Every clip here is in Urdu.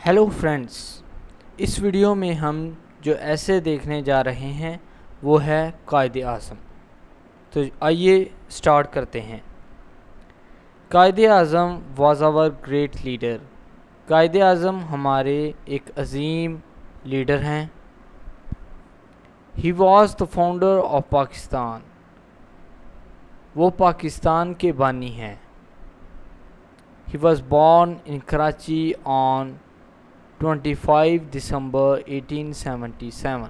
ہیلو فرینڈس، اس ویڈیو میں ہم جو ایسے دیکھنے جا رہے ہیں وہ ہے قائد اعظم۔ تو آئیے سٹارٹ کرتے ہیں۔ Quaid Azam was our great leader. Quaid Azam ہمارے ایک عظیم لیڈر ہیں۔ He was the founder of Pakistan. وہ پاکستان کے بانی ہیں۔ He was born in Karachi on 25 دسمبر 1877۔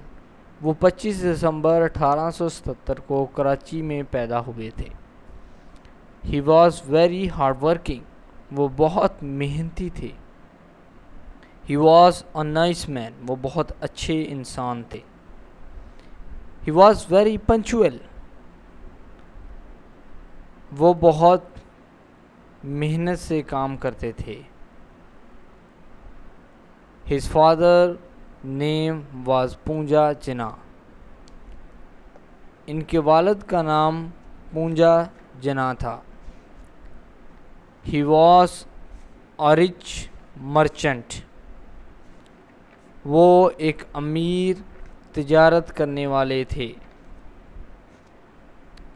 وہ 25 دسمبر 1877 کو کراچی میں پیدا ہوئے تھے۔ He was very hard working۔ وہ بہت محنتی تھے۔ He was a nice man۔ وہ بہت اچھے انسان تھے۔ He was very punctual۔ وہ بہت محنت سے کام کرتے تھے۔ His father name was Poonja جنا۔ ان کے والد کا نام پونجا جنا تھا۔ He was a rich merchant۔ وہ ایک امیر تجارت کرنے والے تھے۔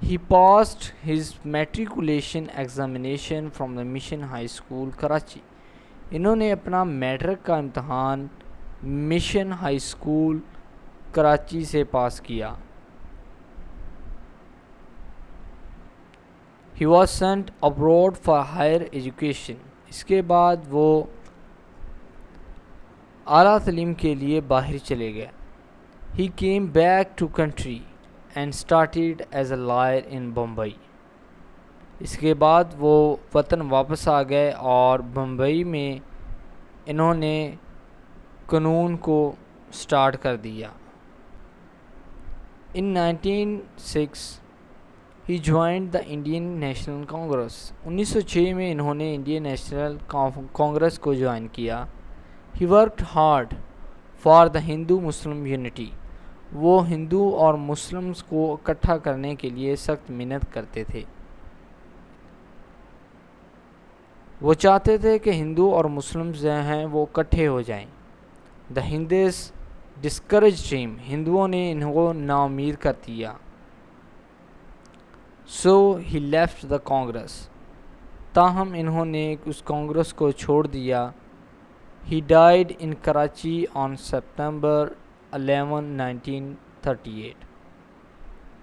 He passed his matriculation examination from the Mission High School, Karachi۔ انہوں نے اپنا میٹرک کا امتحان مشن ہائی اسکول کراچی سے پاس کیا۔ He was sent abroad for higher education۔ اس کے بعد وہ اعلیٰ تعلیم کے لیے باہر چلے گئے۔ He came back to country and started as a lawyer in Bombay۔ اس کے بعد وہ وطن واپس آ گئے اور بمبئی میں انہوں نے قانون کو سٹارٹ کر دیا۔ In 1906 he joined the Indian National Congress۔ 1906 میں انہوں نے انڈین نیشنل کانگریس کو جوائن کیا۔ He worked hard for the Hindu-Muslim unity۔ وہ ہندو اور مسلمز کو اکٹھا کرنے کے لیے سخت محنت کرتے تھے۔ وہ چاہتے تھے کہ ہندو اور مسلمز جو ہیں وہ اکٹھے ہو جائیں۔ The Hindus discouraged him۔ ہندوؤں نے انہوں کو ناامید کر دیا۔ So he left the Congress۔ تاہم انہوں نے اس کانگریس کو چھوڑ دیا۔ He died in Karachi on September 11, 1938۔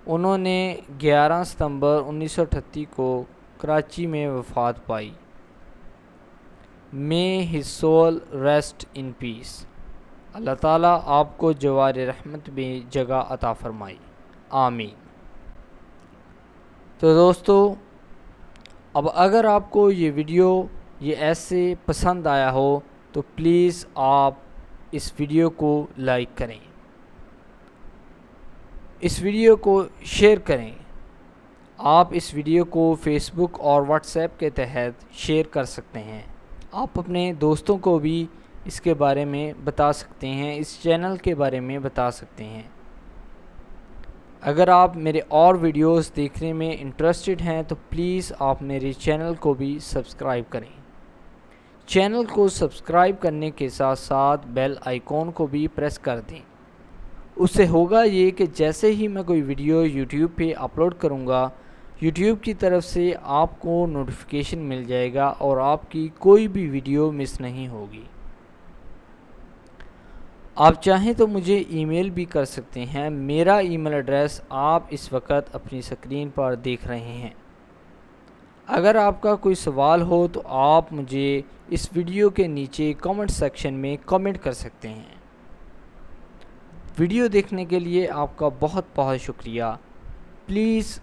انہوں نے 11 ستمبر 1938 کو کراچی میں وفات پائی۔ May his soul rest in peace۔ اللہ تعالیٰ آپ کو جوار رحمت میں جگہ عطا فرمائی، آمین۔ تو دوستو، اب اگر آپ کو یہ ویڈیو ایسے پسند آیا ہو تو پلیز آپ اس ویڈیو کو لائک کریں، اس ویڈیو کو شیئر کریں۔ آپ اس ویڈیو کو فیس بک اور واٹس ایپ کے تحت شیئر کر سکتے ہیں۔ آپ اپنے دوستوں کو بھی اس کے بارے میں بتا سکتے ہیں، اس چینل کے بارے میں بتا سکتے ہیں۔ اگر آپ میرے اور ویڈیوز دیکھنے میں انٹرسٹڈ ہیں تو پلیز آپ میرے چینل کو بھی سبسکرائب کریں۔ چینل کو سبسکرائب کرنے کے ساتھ ساتھ بیل آئیکن کو بھی پریس کر دیں۔ اس سے ہوگا یہ کہ جیسے ہی میں کوئی ویڈیو یوٹیوب پہ اپلوڈ کروں گا، یوٹیوب کی طرف سے آپ کو نوٹیفیکیشن مل جائے گا اور آپ کی کوئی بھی ویڈیو مس نہیں ہوگی۔ آپ چاہیں تو مجھے ای میل بھی کر سکتے ہیں۔ میرا ای میل ایڈریس آپ اس وقت اپنی اسکرین پر دیکھ رہے ہیں۔ اگر آپ کا کوئی سوال ہو تو آپ مجھے اس ویڈیو کے نیچے کامنٹ سیکشن میں کامنٹ کر سکتے ہیں۔ ویڈیو دیکھنے کے لیے آپ کا بہت بہت شکریہ۔ Please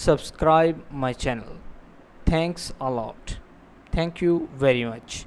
subscribe my channel. Thanks a lot. Thank you very much.